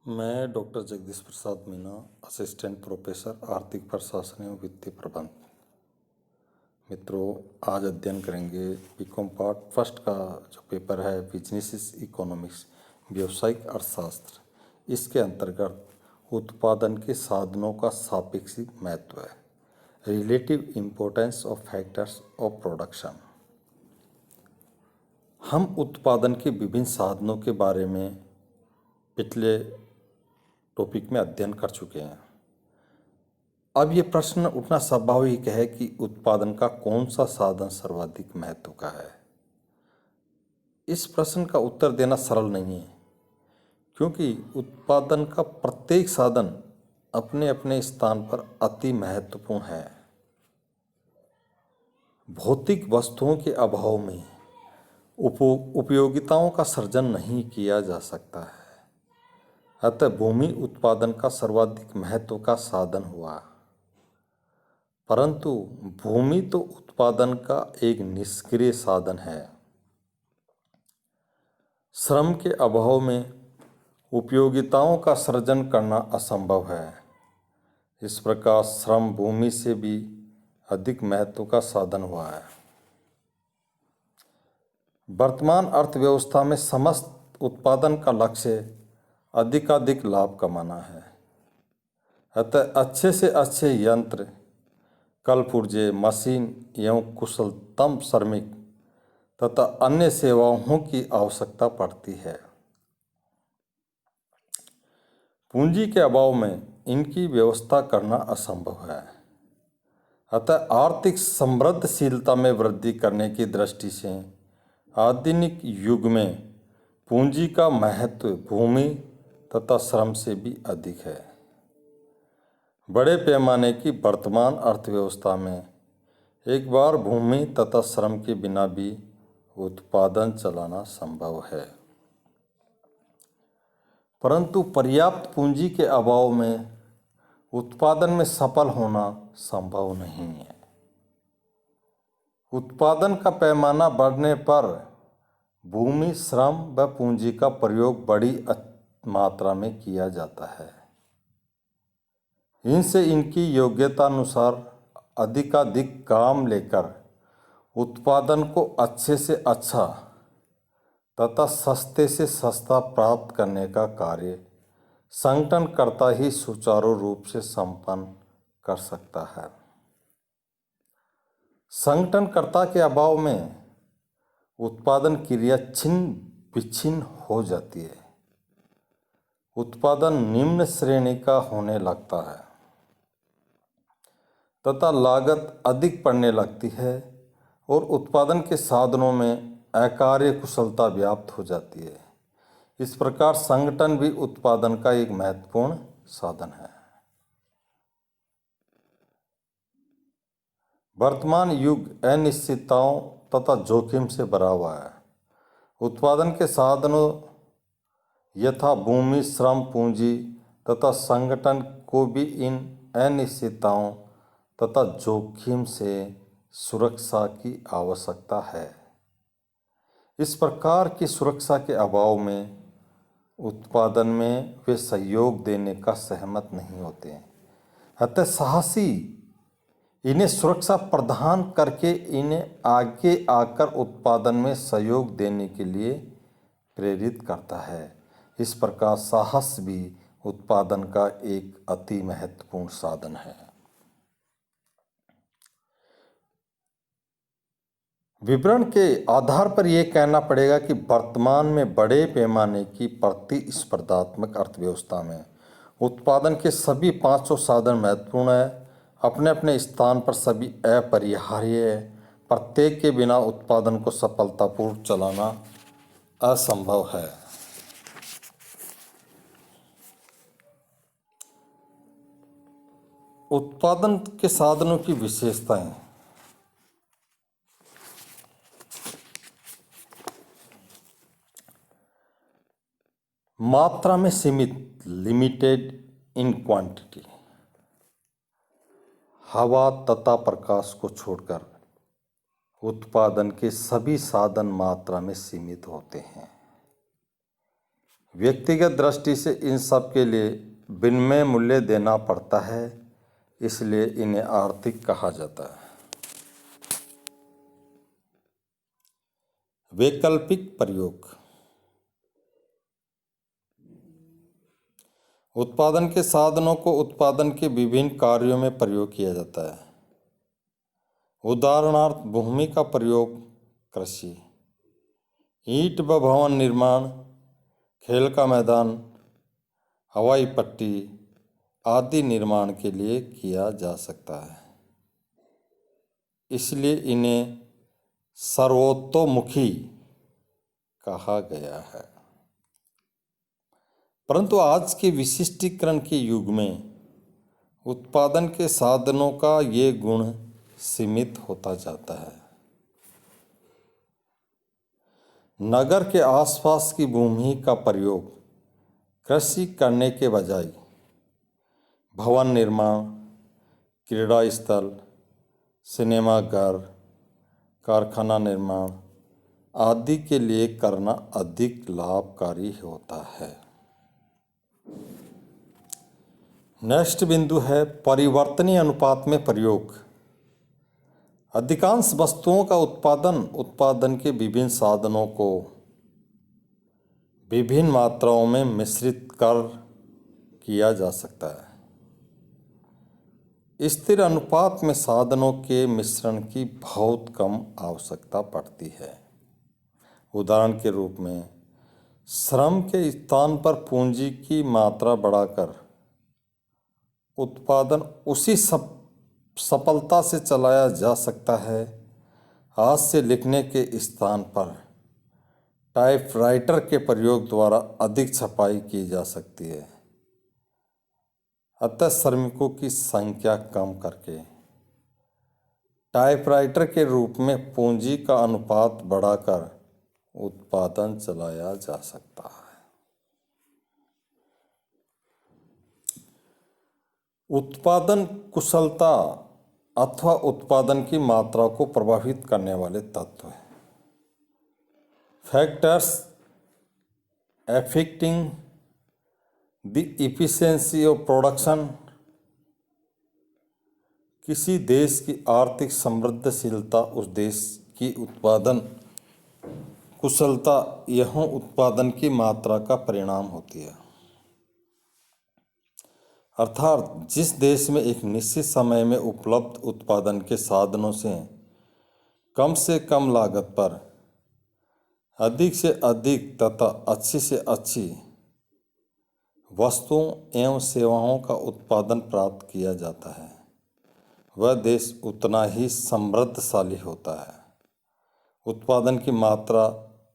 मैं doctor Jagdish Prasad Meena, assistant professor आर्थिक प्रशासन एवं वित्तीय प्रबंध। मित्रों, आज अध्ययन करेंगे बीकॉम पार्ट फर्स्ट का जो पेपर है बिजनेस इकोनॉमिक्स, व्यावसायिक अर्थशास्त्र। इसके अंतर्गत उत्पादन के साधनों का सापेक्षिक महत्व है, relative importance of factors of production. हम उत्पादन के विभिन्न साधनों के बारे में पिछले टॉपिक में अध्ययन कर चुके हैं। अब ये प्रश्न उठना स्वाभाविक है कि उत्पादन का कौन सा साधन सर्वाधिक महत्व का है। इस प्रश्न का उत्तर देना सरल नहीं है, क्योंकि उत्पादन का प्रत्येक साधन अपने अपने स्थान पर अति महत्वपूर्ण है। भौतिक वस्तुओं के अभाव में उपयोगिताओं का सृजन नहीं किया जा सकता है। अतः भूमि उत्पादन का सर्वाधिक महत्व का साधन हुआ। परंतु भूमि तो उत्पादन का एक निष्क्रिय साधन है। श्रम के अभाव में उपयोगिताओं का सृजन करना असंभव है। इस प्रकार श्रम भूमि से भी अधिक महत्व का साधन हुआ है। वर्तमान अर्थव्यवस्था में समस्त उत्पादन का लक्ष्य अधिकाधिक लाभ कमाना है। अतः अच्छे से अच्छे यंत्र, कल पुर्जे, मशीन एवं कुशलतम श्रमिक तथा अन्य सेवाओं की आवश्यकता पड़ती है। पूंजी के अभाव में इनकी व्यवस्था करना असंभव है। अतः आर्थिक समृद्धशीलता में वृद्धि करने की दृष्टि से आधुनिक युग में पूंजी का महत्व भूमि तथा श्रम से भी अधिक है। बड़े पैमाने की वर्तमान अर्थव्यवस्था में एक बार भूमि तथा श्रम के बिना भी उत्पादन चलाना संभव है, परंतु पर्याप्त पूंजी के अभाव में उत्पादन में सफल होना संभव नहीं है। उत्पादन का पैमाना बढ़ने पर भूमि, श्रम व पूंजी का प्रयोग बड़ी मात्रा में किया जाता है। इनसे इनकी योग्यता अनुसार अधिकाधिक काम लेकर उत्पादन को अच्छे से अच्छा तथा सस्ते से सस्ता प्राप्त करने का कार्य संगठनकर्ता ही सुचारू रूप से संपन्न कर सकता है। संगठनकर्ता के अभाव में उत्पादन क्रिया छिन्न विच्छिन्न हो जाती है। उत्पादन निम्न श्रेणी का होने लगता है तथा लागत अधिक पड़ने लगती है और उत्पादन के साधनों में अकार्य कुशलता व्याप्त हो जाती है। इस प्रकार संगठन भी उत्पादन का एक महत्वपूर्ण साधन है। वर्तमान युग अनिश्चितताओं तथा जोखिम से भरा हुआ है। उत्पादन के साधनों यथा भूमि, श्रम, पूंजी तथा संगठन को भी इन अनिश्चितताओं तथा जोखिम से सुरक्षा की आवश्यकता है। इस प्रकार की सुरक्षा के अभाव में उत्पादन में वे सहयोग देने का सहमत नहीं होते। अतः साहसी इन्हें सुरक्षा प्रदान करके इन्हें आगे आकर उत्पादन में सहयोग देने के लिए प्रेरित करता है। इस प्रकार साहस भी उत्पादन का एक अति महत्वपूर्ण साधन है। विवरण के आधार पर यह कहना पड़ेगा कि वर्तमान में बड़े पैमाने की प्रतिस्पर्धात्मक अर्थव्यवस्था में उत्पादन के सभी पांचों साधन महत्वपूर्ण है। अपने अपने स्थान पर सभी अपरिहार्य है। प्रत्येक के बिना उत्पादन को सफलतापूर्वक चलाना असंभव है। उत्पादन के साधनों की विशेषताएं। मात्रा में सीमित, लिमिटेड इन क्वांटिटी। हवा तथा प्रकाश को छोड़कर उत्पादन के सभी साधन मात्रा में सीमित होते हैं। व्यक्तिगत दृष्टि से इन सब के लिए विनिमय मूल्य देना पड़ता है, इसलिए इन्हें आर्थिक कहा जाता है। वैकल्पिक प्रयोग। उत्पादन के साधनों को उत्पादन के विभिन्न कार्यों में प्रयोग किया जाता है। उदाहरणार्थ भूमि का प्रयोग कृषि, ईंट व भवन निर्माण, खेल का मैदान, हवाई पट्टी आदि निर्माण के लिए किया जा सकता है, इसलिए इन्हें सर्वतोमुखी कहा गया है। परंतु आज के विशिष्टीकरण के युग में उत्पादन के साधनों का ये गुण सीमित होता जाता है। नगर के आसपास की भूमि का प्रयोग कृषि करने के बजाय भवन निर्माण, क्रीड़ा स्थल, सिनेमाघर, कारखाना निर्माण आदि के लिए करना अधिक लाभकारी होता है। नेक्स्ट बिंदु है परिवर्तनीय अनुपात में प्रयोग। अधिकांश वस्तुओं का उत्पादन के विभिन्न साधनों को विभिन्न मात्राओं में मिश्रित कर किया जा सकता है। स्थिर अनुपात में साधनों के मिश्रण की बहुत कम आवश्यकता पड़ती है। उदाहरण के रूप में श्रम के स्थान पर पूंजी की मात्रा बढ़ाकर उत्पादन उसी सफलता से चलाया जा सकता है। हाथ से लिखने के स्थान पर टाइपराइटर के प्रयोग द्वारा अधिक छपाई की जा सकती है। अतः श्रमिकों की संख्या कम करके टाइपराइटर के रूप में पूंजी का अनुपात बढ़ाकर उत्पादन चलाया जा सकता है। उत्पादन कुशलता अथवा उत्पादन की मात्रा को प्रभावित करने वाले तत्व हैं। Factors affecting the efficiency of production। किसी देश की आर्थिक समृद्धशीलता उस देश की उत्पादन कुशलता एवं उत्पादन की मात्रा का परिणाम होती है। अर्थात जिस देश में एक निश्चित समय में उपलब्ध उत्पादन के साधनों से कम लागत पर अधिक से अधिक तथा अच्छी से अच्छी वस्तुओं एवं सेवाओं का उत्पादन प्राप्त किया जाता है, वह देश उतना ही समृद्धशाली होता है। उत्पादन की मात्रा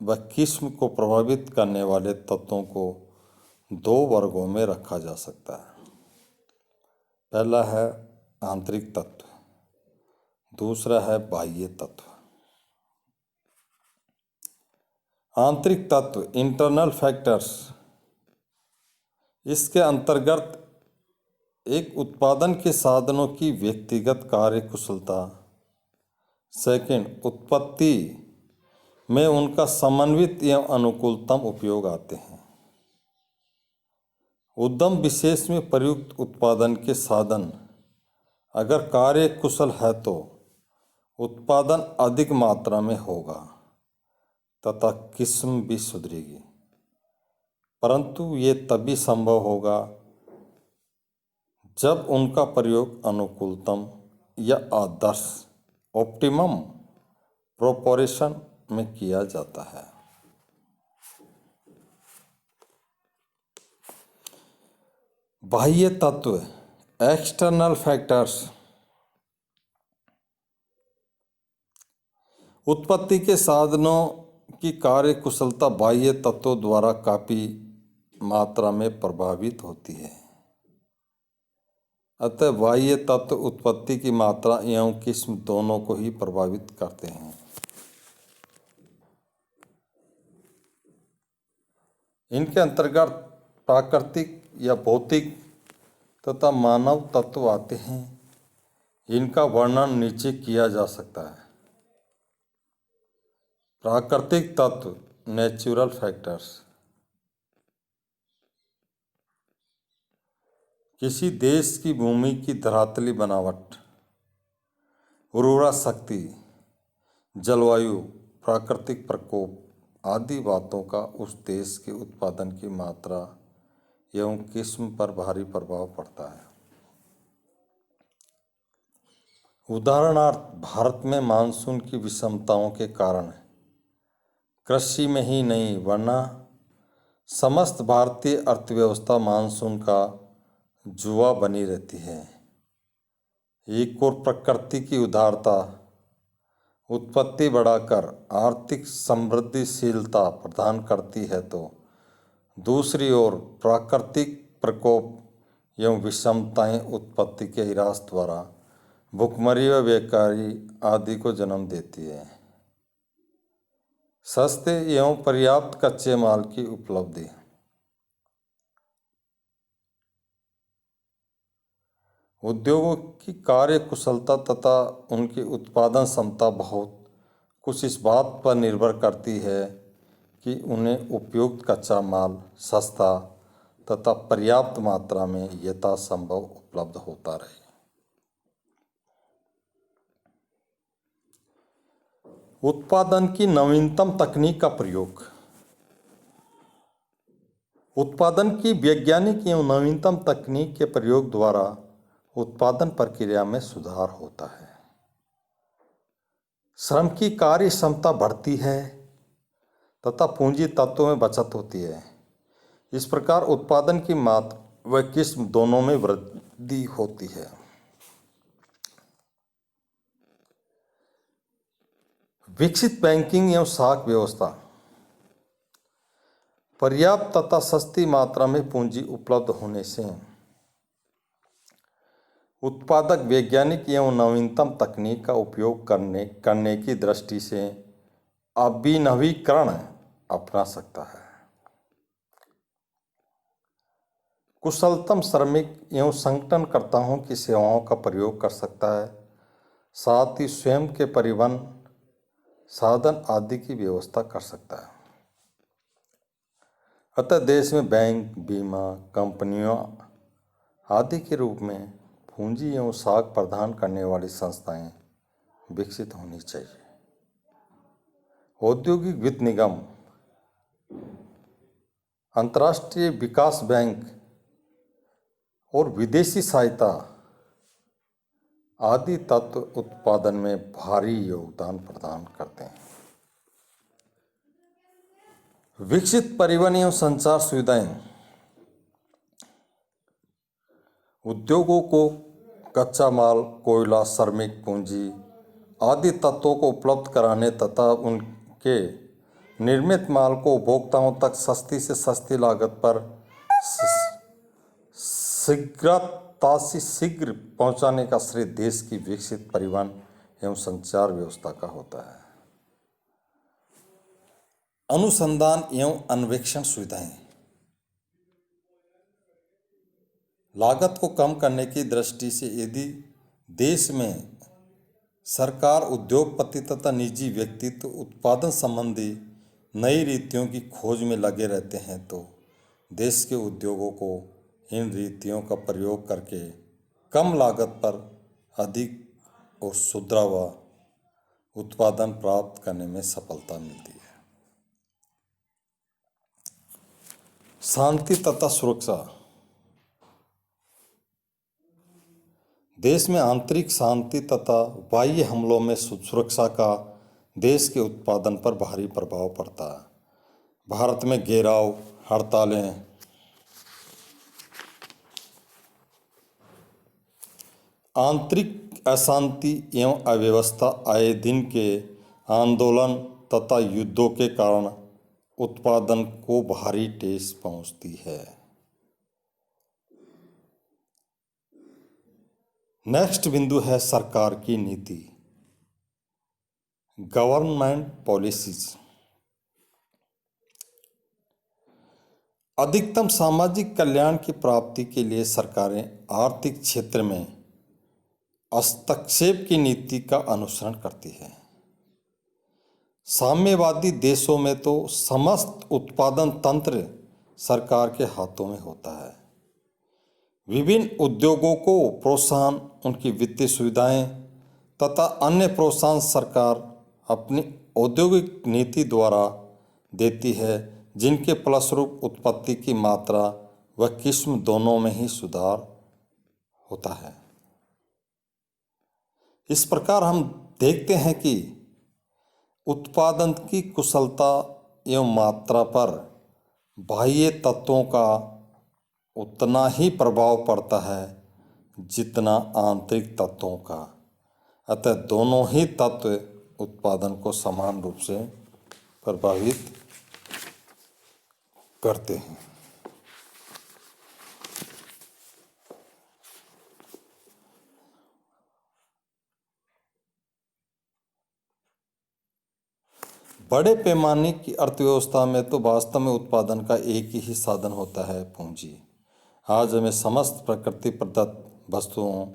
व किस्म को प्रभावित करने वाले तत्वों को दो वर्गों में रखा जा सकता है। पहला है आंतरिक तत्व, दूसरा है बाह्य तत्व। आंतरिक तत्व इंटरनल फैक्टर्स, इसके अंतर्गत एक उत्पादन के साधनों की व्यक्तिगत कार्य कुशलता, सेकंड उत्पत्ति में उनका समन्वित एवं अनुकूलतम उपयोग आते हैं। उद्यम विशेष में प्रयुक्त उत्पादन के साधन अगर कार्य कुशल है तो उत्पादन अधिक मात्रा में होगा तथा किस्म भी सुधरेगी, परंतु ये तभी संभव होगा जब उनका प्रयोग अनुकूलतम या आदर्श ऑप्टिमम प्रोपोर्शन में किया जाता है। बाह्य तत्व एक्सटर्नल फैक्टर्स, उत्पत्ति के साधनों की कार्य कुशलता बाह्य तत्वों द्वारा काफी मात्रा में प्रभावित होती है। अतः बाह्य तत्व उत्पत्ति की मात्रा एवं किस्म दोनों को ही प्रभावित करते हैं। इनके अंतर्गत प्राकृतिक या भौतिक तथा मानव तत्व आते हैं। इनका वर्णन नीचे किया जा सकता है। प्राकृतिक तत्व नेचुरल फैक्टर्स, किसी देश की भूमि की धरातली बनावट, उर्वरा शक्ति, जलवायु, प्राकृतिक प्रकोप आदि बातों का उस देश के उत्पादन की मात्रा एवं किस्म पर भारी प्रभाव पड़ता है। उदाहरणार्थ, भारत में मानसून की विषमताओं के कारण कृषि में ही नहीं वरना समस्त भारतीय अर्थव्यवस्था मानसून का जुआ बनी रहती है। एक और प्रकृति की उदारता उत्पत्ति बढ़ाकर आर्थिक समृद्धिशीलता प्रदान करती है, तो दूसरी ओर प्राकृतिक प्रकोप एवं विषमताएं उत्पत्ति के ह्रास द्वारा भुखमरी व बेकारी आदि को जन्म देती है। सस्ते एवं पर्याप्त कच्चे माल की उपलब्धि, उद्योगों की कार्य कुशलता तथा उनकी उत्पादन क्षमता बहुत कुछ इस बात पर निर्भर करती है कि उन्हें उपयुक्त कच्चा माल सस्ता तथा पर्याप्त मात्रा में यथासंभव उपलब्ध होता रहे। उत्पादन की नवीनतम तकनीक का प्रयोग, उत्पादन की वैज्ञानिक एवं नवीनतम तकनीक के प्रयोग द्वारा उत्पादन प्रक्रिया में सुधार होता है, श्रम की कार्य क्षमता बढ़ती है तथा पूंजी तत्वों में बचत होती है। इस प्रकार उत्पादन की मात्रा व किस्म दोनों में वृद्धि होती है। विकसित बैंकिंग एवं साख व्यवस्था, पर्याप्त तथा सस्ती मात्रा में पूंजी उपलब्ध होने से उत्पादक वैज्ञानिक एवं नवीनतम तकनीक का उपयोग करने की दृष्टि से अभिनवीकरण अपना सकता है। कुशलतम श्रमिक एवं संगठनकर्ताओं की सेवाओं का प्रयोग कर सकता है, साथ ही स्वयं के परिवहन साधन आदि की व्यवस्था कर सकता है। अतः देश में बैंक, बीमा कंपनियों आदि के रूप में पूंजी एवं साख प्रदान करने वाली संस्थाएं विकसित होनी चाहिए। औद्योगिक वित्त निगम, अंतर्राष्ट्रीय विकास बैंक और विदेशी सहायता आदि तत्व उत्पादन में भारी योगदान प्रदान करते हैं। विकसित परिवहन एवं संचार सुविधाएं, उद्योगों को कच्चा माल, कोयला, श्रमिक पूंजी आदि तत्वों को उपलब्ध कराने तथा उनके निर्मित माल को उपभोक्ताओं तक सस्ती से सस्ती लागत पर शीघ्र पहुंचाने का श्रेय देश की विकसित परिवहन एवं संचार व्यवस्था का होता है। अनुसंधान एवं अन्वेषण सुविधाएं, लागत को कम करने की दृष्टि से यदि देश में सरकार, उद्योगपति तथा निजी व्यक्तित्व उत्पादन संबंधी नई रीतियों की खोज में लगे रहते हैं, तो देश के उद्योगों को इन रीतियों का प्रयोग करके कम लागत पर अधिक और सुधरा हुआ उत्पादन प्राप्त करने में सफलता मिलती है। शांति तथा सुरक्षा, देश में आंतरिक शांति तथा बाह्य हमलों में सुरक्षा का देश के उत्पादन पर भारी प्रभाव पड़ता है। भारत में घेराव, हड़तालें, आंतरिक अशांति एवं अव्यवस्था, आए दिन के आंदोलन तथा युद्धों के कारण उत्पादन को भारी ठेस पहुंचती है। नेक्स्ट बिंदु है सरकार की नीति, गवर्नमेंट पॉलिसीज। अधिकतम सामाजिक कल्याण की प्राप्ति के लिए सरकारें आर्थिक क्षेत्र में हस्तक्षेप की नीति का अनुसरण करती है। साम्यवादी देशों में तो समस्त उत्पादन तंत्र सरकार के हाथों में होता है। विभिन्न उद्योगों को प्रोत्साहन, उनकी वित्तीय सुविधाएं तथा अन्य प्रोत्साहन सरकार अपनी औद्योगिक नीति द्वारा देती है, जिनके फलस्वरूप उत्पत्ति की मात्रा व किस्म दोनों में ही सुधार होता है। इस प्रकार हम देखते हैं कि उत्पादन की कुशलता एवं मात्रा पर बाह्य तत्वों का उतना ही प्रभाव पड़ता है जितना आंतरिक तत्वों का। अतः दोनों ही तत्व उत्पादन को समान रूप से प्रभावित करते हैं। बड़े पैमाने की अर्थव्यवस्था में तो वास्तव में उत्पादन का एक ही साधन होता है, पूंजी। आज हमें समस्त प्रकृति प्रदत्त वस्तुओं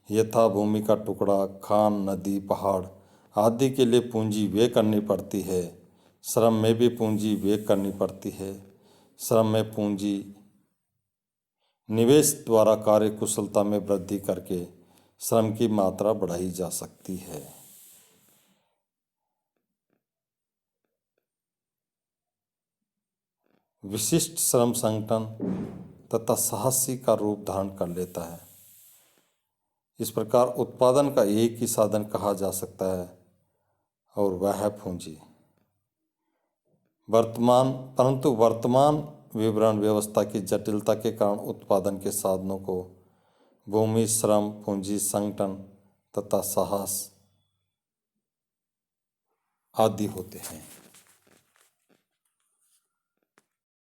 यथा भूमि का टुकड़ा, खान, नदी, पहाड़ आदि के लिए पूंजी व्यय करनी पड़ती है। श्रम में भी पूंजी व्यय करनी पड़ती है। श्रम में पूंजी निवेश द्वारा कार्य कुशलता में वृद्धि करके श्रम की मात्रा बढ़ाई जा सकती है। विशिष्ट श्रम संगठन तथा साहसी का रूप धारण कर लेता है। इस प्रकार उत्पादन का एक ही साधन कहा जा सकता है और वह है पूंजी। परंतु वर्तमान विवरण व्यवस्था की जटिलता के कारण उत्पादन के साधनों को भूमि, श्रम, पूंजी, संगठन तथा साहस आदि होते हैं।